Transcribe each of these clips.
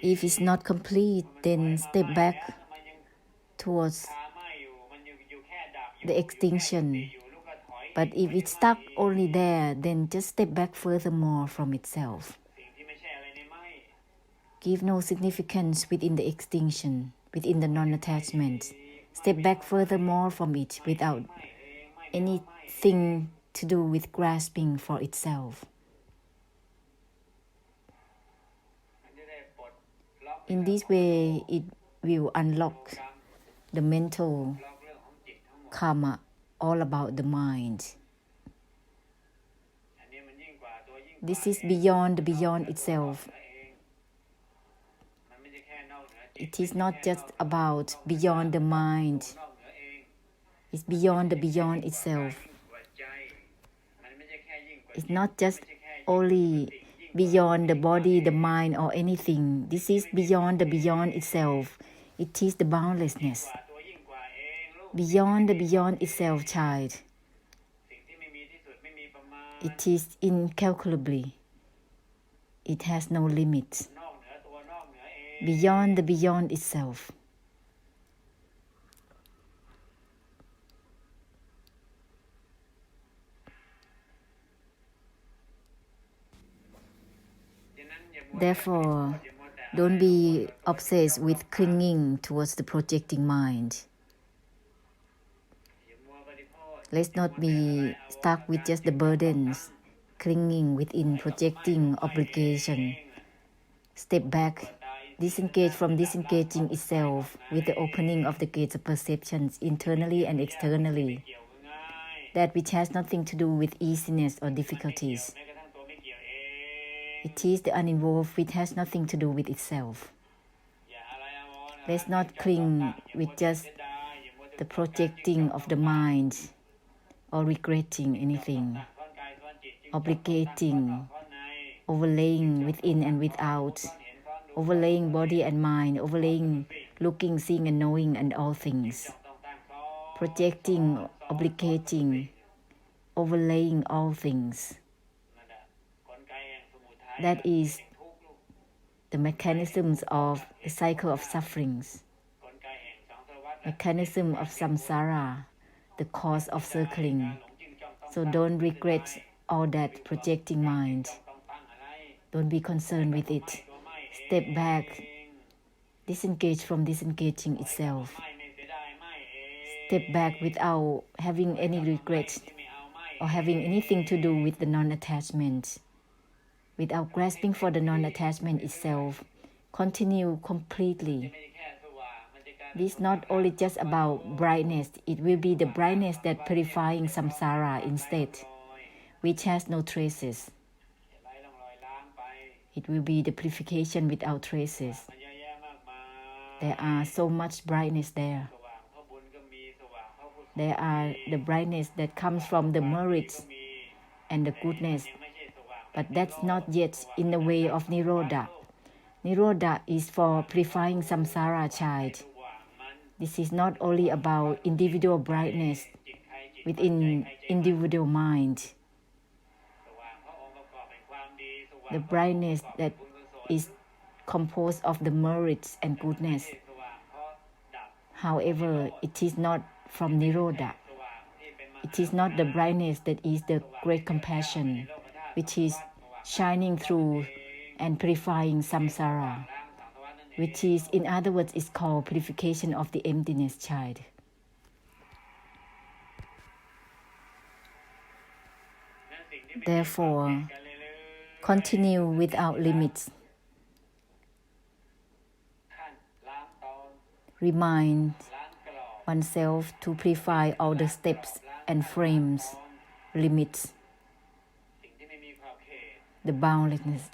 If it's not complete, then step back towards the extinction. But if it's stuck only there, then just step back furthermore from itself. Give no significance within the extinction, within the non-attachment. Step back furthermore from it without anything to do with grasping for itself. In this way, it will unlock the mental karma all about the mind. This is beyond itself. It is not just about beyond the mind. It's beyond itself. It's not just only beyond the body, the mind, or anything. This is beyond itself. It is the boundlessness. Beyond itself, child. It is incalculably. It has no limit. Beyond itself. Therefore, don't be obsessed with clinging towards the projecting mind. Let's not be stuck with just the burdens, clinging within projecting obligation. Step back, disengage from disengaging itself with the opening of the gates of perceptions internally and externally. That which has nothing to do with easiness or difficulties. It is the uninvolved which has nothing to do with itself. Let's not cling with just the projecting of the mind or regretting anything, obligating, overlaying within and without, overlaying body and mind, overlaying looking, seeing and knowing and all things, projecting, obligating, overlaying all things. That is the mechanisms of the cycle of sufferings, mechanism of samsara, the cause of circling. So don't regret all that projecting mind. Don't be concerned with it. Step back, disengage from disengaging itself. Step back without having any regret or having anything to do with the non-attachment. Without grasping for the non-attachment itself, continue completely. This is not only just about brightness, it will be the brightness that purifying samsara instead, which has no traces. It will be the purification without traces. There are so much brightness there. There are the brightness that comes from the merits and the goodness. But that's not yet in the way of Nirodha. Nirodha is for purifying samsara, child. This is not only about individual brightness within individual mind. The brightness that is composed of the merits and goodness. However, it is not from Nirodha. It is not the brightness that is the great compassion, which is shining through and purifying samsara, which is, in other words, is called purification of the emptiness, child. Therefore, continue without limits. Remind oneself to purify all the steps and frames, limits, the boundlessness.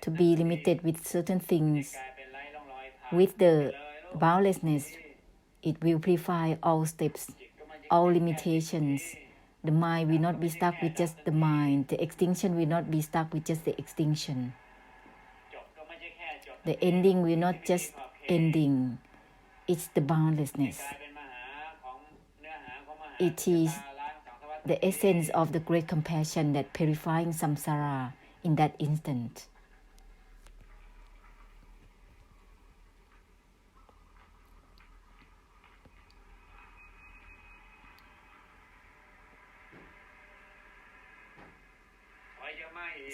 To be limited with certain things, with the boundlessness, it will purify all steps, all limitations. The mind will not be stuck with just the mind. The extinction will not be stuck with just the extinction. The ending will not just ending. It's the boundlessness. It is the essence of the great compassion that purifying samsara in that instant.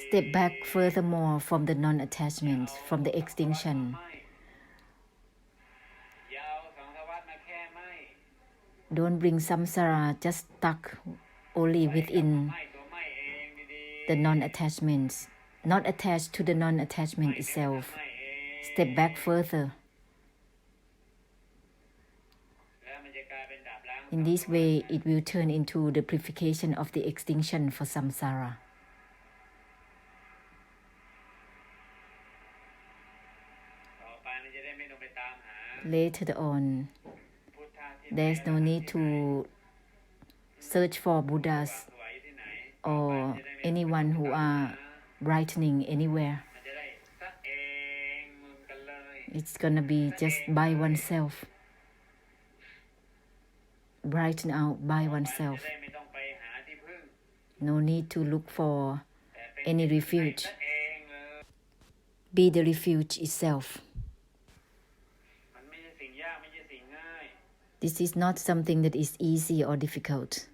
Step back furthermore from the non-attachment, from the extinction. Don't bring samsara just stuck only within the non-attachments, not attached to the non-attachment itself. Step back further. In this way, it will turn into the purification of the extinction for samsara. Later on, there's no need to search for Buddhas or anyone who are brightening anywhere. It's gonna be just by oneself, brighten out by oneself. No need to look for any refuge. Be the refuge itself. This is not something that is easy or difficult.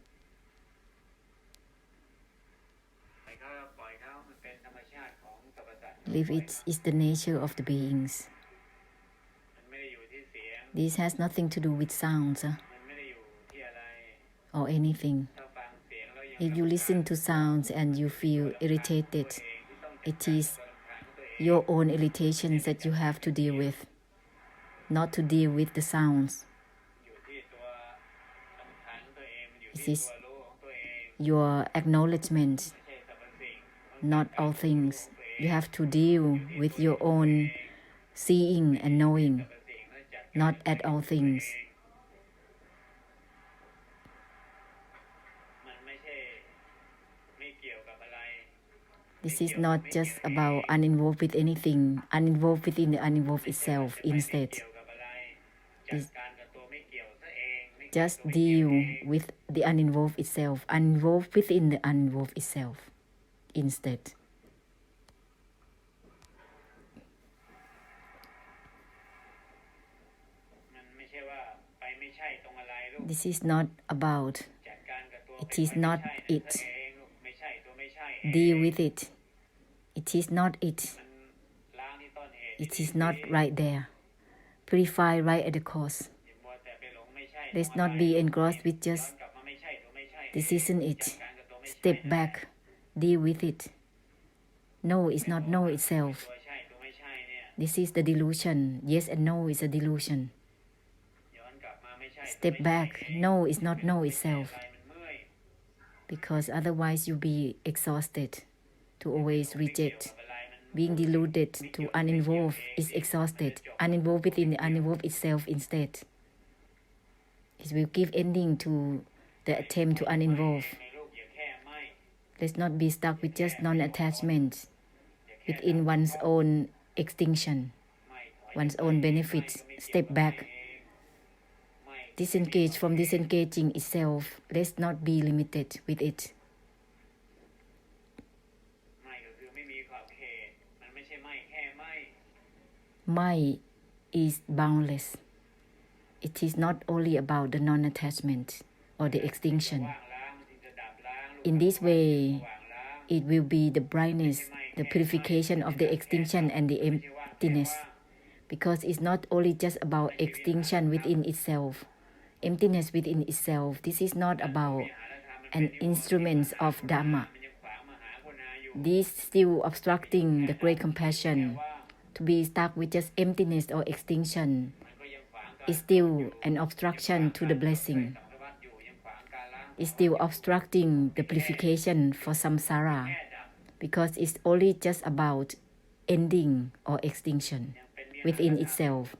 Leave it is the nature of the beings. This has nothing to do with sounds or anything. If you listen to sounds and you feel irritated, it is your own irritations that you have to deal with, not to deal with the sounds. This is your acknowledgement, not all things. You have to deal with your own seeing and knowing, not at all things. This is not just about uninvolved with anything, uninvolved within the uninvolved itself instead. Just deal with the uninvolved itself, uninvolved within the uninvolved itself instead. This is not about, it is not it. Deal with it. It is not it. It is not right there. Purify right at the cause. Let's not be engrossed with just, this isn't it. Step back. Deal with it. No is not no itself. This is the delusion. Yes and no is a delusion. Step back. No is not no itself. Because otherwise you'll be exhausted to always reject. Being deluded to uninvolved is exhausted. Uninvolved within the uninvolved itself instead. It will give ending to the attempt to uninvolve. Let's not be stuck with just non-attachment within one's own extinction, one's own benefits. Step back. Disengage from disengaging itself. Let's not be limited with it. Mind is boundless. It is not only about the non-attachment or the extinction. In this way, it will be the brightness, the purification of the extinction and the emptiness. Because it's not only just about extinction within itself, emptiness within itself. This is not about an instrument of Dhamma. This still obstructing the great compassion. To be stuck with just emptiness or extinction is still an obstruction to the blessing. It's still obstructing the purification for samsara because it's only just about ending or extinction within itself.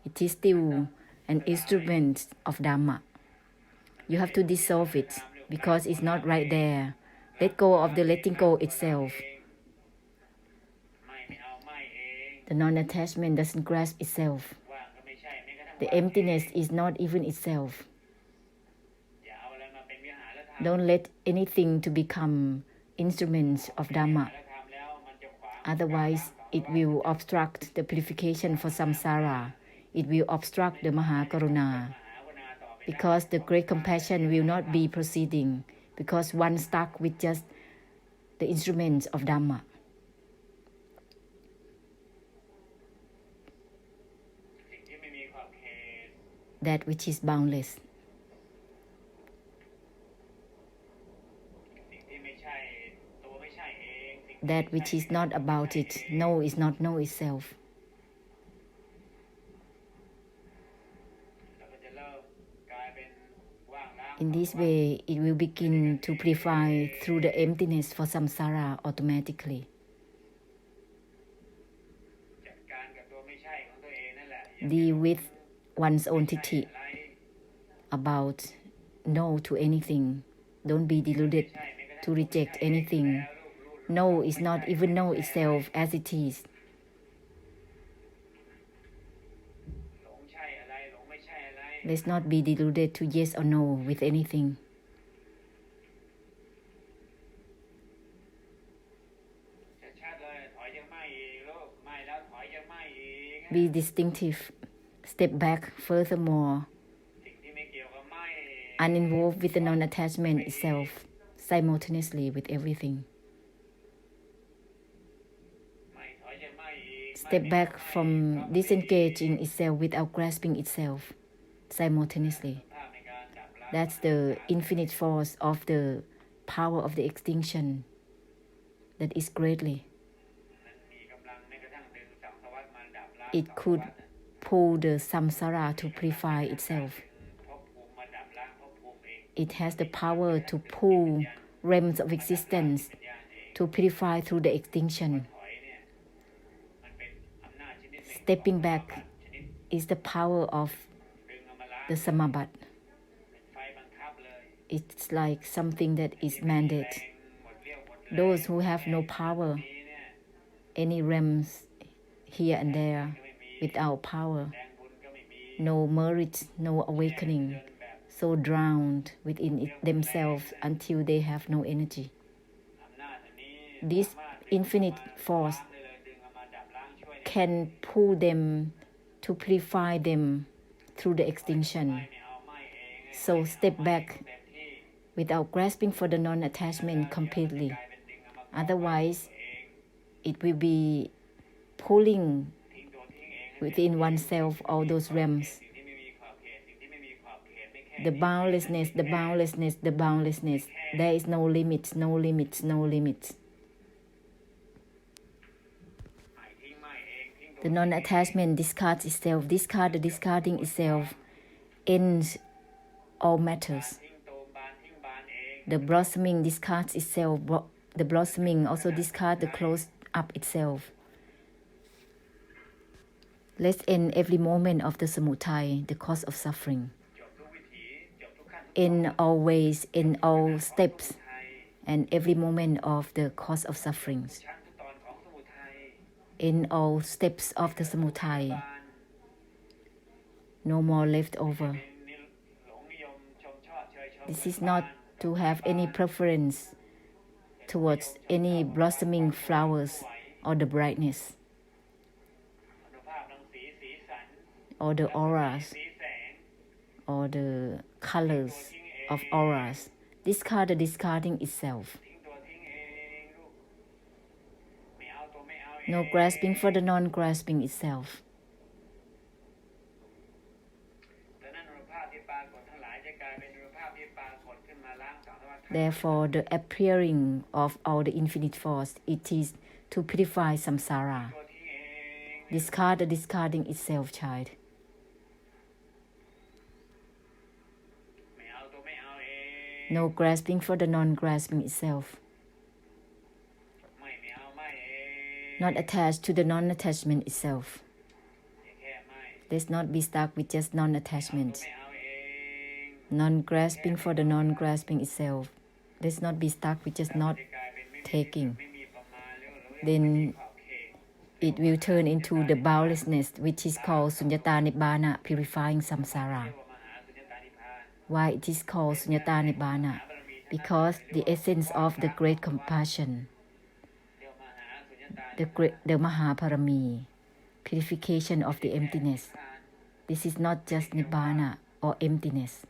It is still an instrument of Dhamma. You have to dissolve it because it's not right there. Let go of the letting go itself. The non-attachment doesn't grasp itself. The emptiness is not even itself. Don't let anything to become instruments of Dhamma. Otherwise, it will obstruct the purification for samsara. It will obstruct the Mahakaruna. Because the great compassion will not be proceeding. Because one stuck with just the instruments of Dhamma. That which is boundless. That which is not about it. No is not know itself. In this way, it will begin to purify through the emptiness for samsara automatically. Deal with one's own tithi about no to anything. Don't be deluded to reject anything. No is not even know itself as it is. Let's not be deluded to yes or no with anything. Be distinctive. Step back furthermore. Uninvolved with the non-attachment itself, simultaneously with everything. Step back from disengaging itself without grasping itself, simultaneously. That's the infinite force of the power of the extinction that is greatly. It could pull the samsara to purify itself. It has the power to pull realms of existence to purify through the extinction. Stepping back is the power of the samabat. It's like something that is mandate. Those who have no power, any realms here and there, without power, no merit, no awakening, so drowned within themselves until they have no energy. This infinite force can pull them to purify them through the extinction. So step back without grasping for the non-attachment completely. Otherwise, it will be pulling within oneself all those realms. The boundlessness, the boundlessness, the boundlessness. There is no limits, no limits, no limits. The non-attachment discards itself. Discard the discarding itself ends all matters. The blossoming discards itself. The blossoming also discards the closed up itself. Let's end every moment of the samudaya, the cause of suffering. In all ways, in all steps, and every moment of the cause of sufferings. In all steps of the samudaya. No more left over. This is not to have any preference towards any blossoming flowers or the brightness or the auras or the colors of auras. Discard the discarding itself. No grasping for the non-grasping itself. Therefore, the appearing of all the infinite force, it is to purify samsara. Discard the discarding itself, child. No grasping for the non-grasping itself. Not attached to the non-attachment itself. Let's not be stuck with just non-attachment. Non-grasping for the non-grasping itself. Let's not be stuck with just not taking. Then it will turn into the boundlessness, which is called sunyata nibbana, purifying samsara. Why it is called sunyata nibbana? because the essence of the great compassion, the Mahaparami, purification of the emptiness. This is not just Nibbana or emptiness.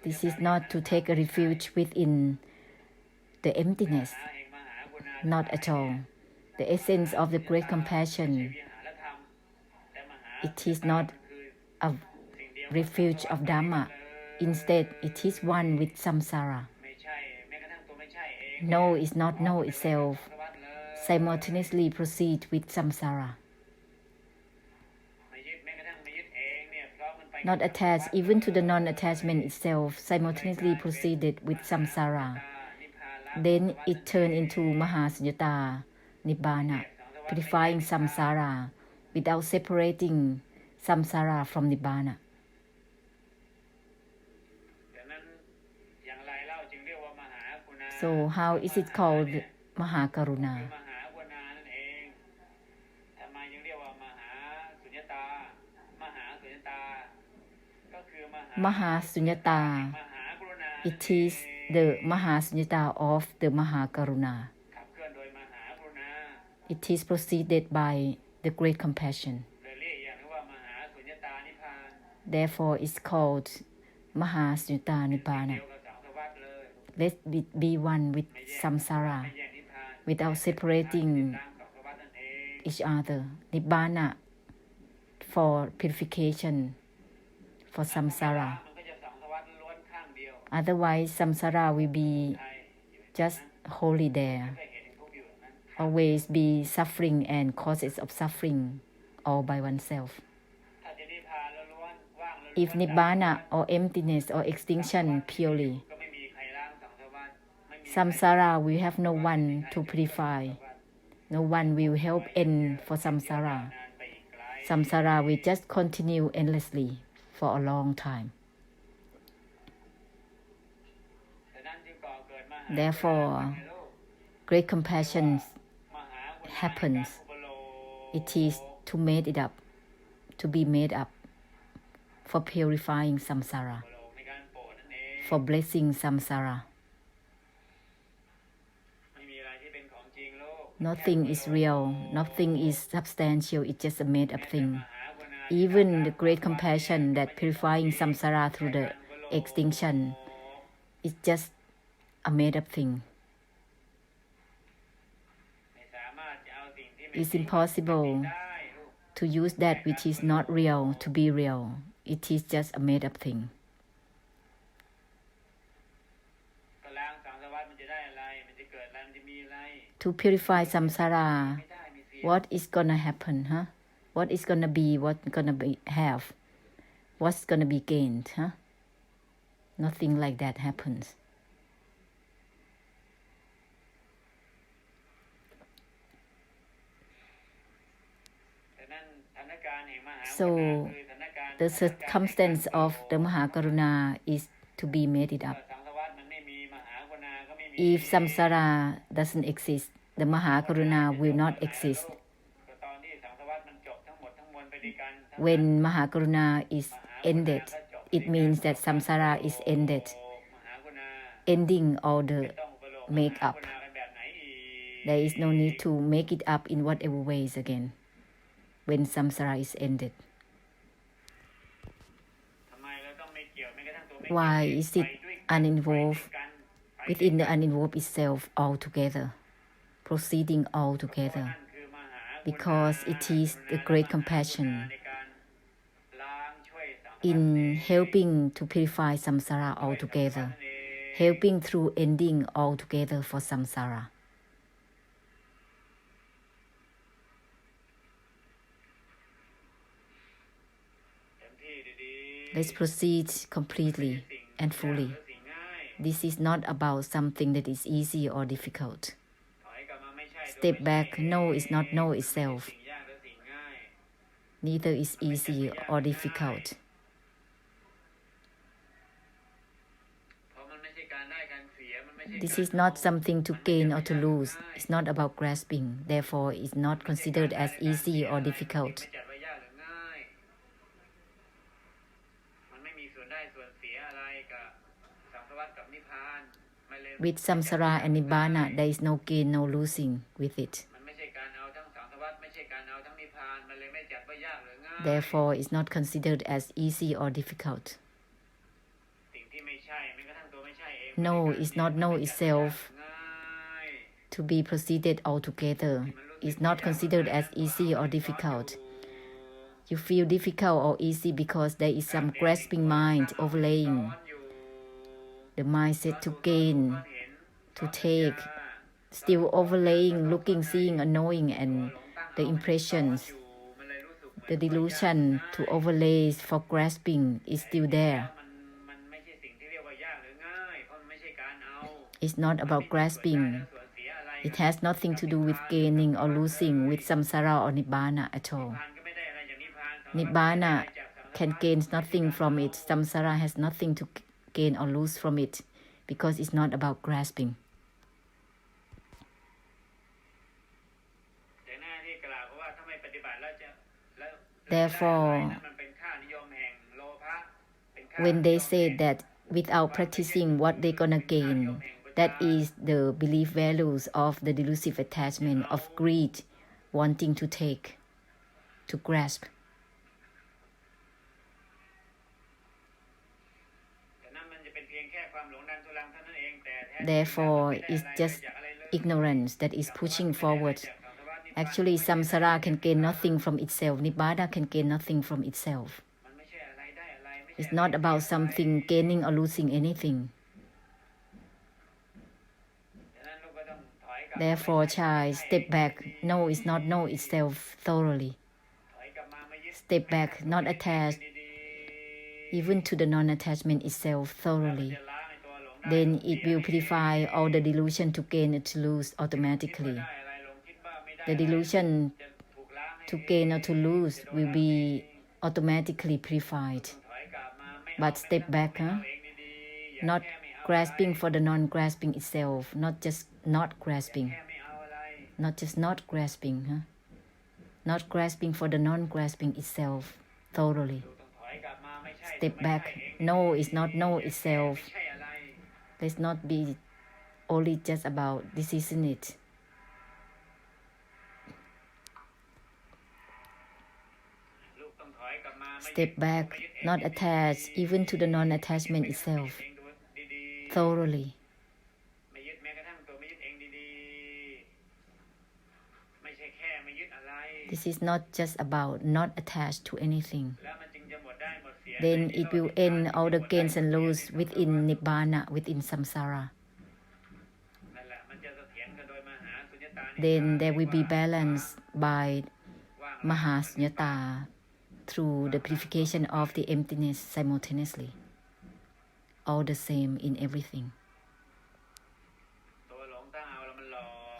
This is not to take a refuge within the emptiness. Not at all. The essence of the great compassion, it is not a refuge of Dhamma. Instead, it is one with samsara. No is not no itself. Simultaneously proceed with samsara. Not attached even to the non-attachment itself, simultaneously proceeded with samsara. Then it turned into Mahasunyata, Nibbana, purifying samsara without separating samsara from Nibbana. So how is it called Mahakaruna? Mahasunyata, it is the Mahasunyata of the Mahakaruna. It is preceded by the great compassion. Therefore, it's called Mahasunyata Nibbana. Let it be one with samsara, without separating each other. Nibbana for purification, for samsara. Otherwise, samsara will be just wholly there, always be suffering and causes of suffering all by oneself. If Nibbana or emptiness or extinction purely, samsara will have no one to purify. No one will help end for samsara. Samsara will just continue endlessly for a long time. Therefore, great compassion happens. It is to made it up, to be made up, for purifying samsara, for blessing samsara. Nothing is real, nothing is substantial, it's just a made-up thing. Even the great compassion that purifying samsara through the extinction is just a made-up thing. It's impossible to use that which is not real to be real. It is just a made-up thing. To purify samsara, what is gonna happen, huh? What is gonna be, what's gonna be have, what's gonna be gained, huh? Nothing like that happens. So, the circumstance of the Mahakaruna is to be made it up. If samsara doesn't exist, the Mahakaruna will not exist. When Mahakaruna is ended, it means that samsara is ended, ending all the make-up. There is no need to make it up in whatever ways again when samsara is ended. Why is it uninvolved within the uninvolved itself altogether, proceeding altogether? Because it is the great compassion in helping to purify samsara altogether, helping through ending altogether for samsara. Let's proceed completely and fully. This is not about something that is easy or difficult. Step back, no is not no itself. Neither is easy or difficult. This is not something to gain or to lose. It's not about grasping. Therefore, it's not considered as easy or difficult. With samsara and nibbana, there is no gain, no losing with it. Therefore, it's not considered as easy or difficult. No is not know itself to be proceeded altogether. It's not considered as easy or difficult. You feel difficult or easy because there is some grasping mind overlaying. The mindset to gain, to take, still overlaying, looking, seeing, and knowing, and the impressions, the delusion to overlay for grasping is still there. It's not about grasping. It has nothing to do with gaining or losing with samsara or nibbana at all. Nibbana can gain nothing from it. Samsara has nothing to gain or lose from it because it's not about grasping. Therefore, when they say that without practicing, what they're gonna gain, that is the belief values of the delusive attachment of greed, wanting to take, to grasp. Therefore, it's just ignorance that is pushing forward. Actually, samsara can gain nothing from itself. Nibbana can gain nothing from itself. It's not about something gaining or losing anything. Therefore, child, step back. No is not know itself thoroughly. Step back, not attached, even to the non-attachment itself thoroughly. Then it will purify all the delusion to gain and to lose automatically. The delusion to gain or to lose will be automatically purified. But step back, not grasping for the non-grasping itself, not just not grasping, not just not grasping, not grasping for the non-grasping itself thoroughly. Step back. No is not know itself. Let's not be only just about this, isn't it? Step back, not attached, even to the non-attachment itself, thoroughly. This is not just about not attached to anything. Then it will end all the gains and losses within nibbana, within samsara. Then there will be balance by mahasunyata through the purification of the emptiness simultaneously. All the same in everything.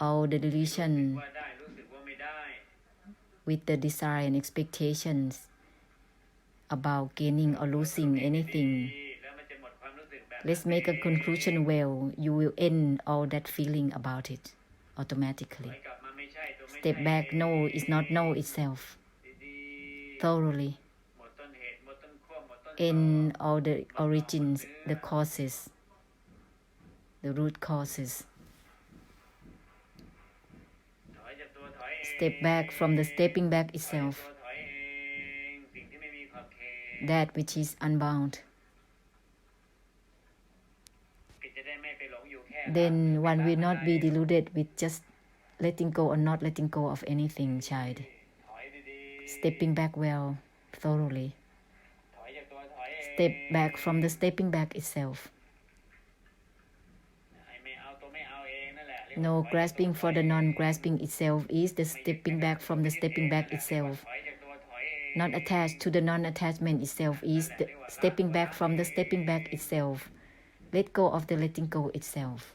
All the delusion with the desire and expectations about gaining or losing anything. Let's make a conclusion well. You will end all that feeling about it automatically. Step back. No is not know itself thoroughly. End all the origins, the causes, the root causes. Step back from the stepping back itself, that which is unbound. Then one will not be deluded with just letting go or not letting go of anything, child. Stepping back well, thoroughly. Step back from the stepping back itself. No grasping for the non-grasping itself is the stepping back from the stepping back itself. Not attached to the non-attachment itself is the stepping back from the stepping back itself. Let go of the letting go itself.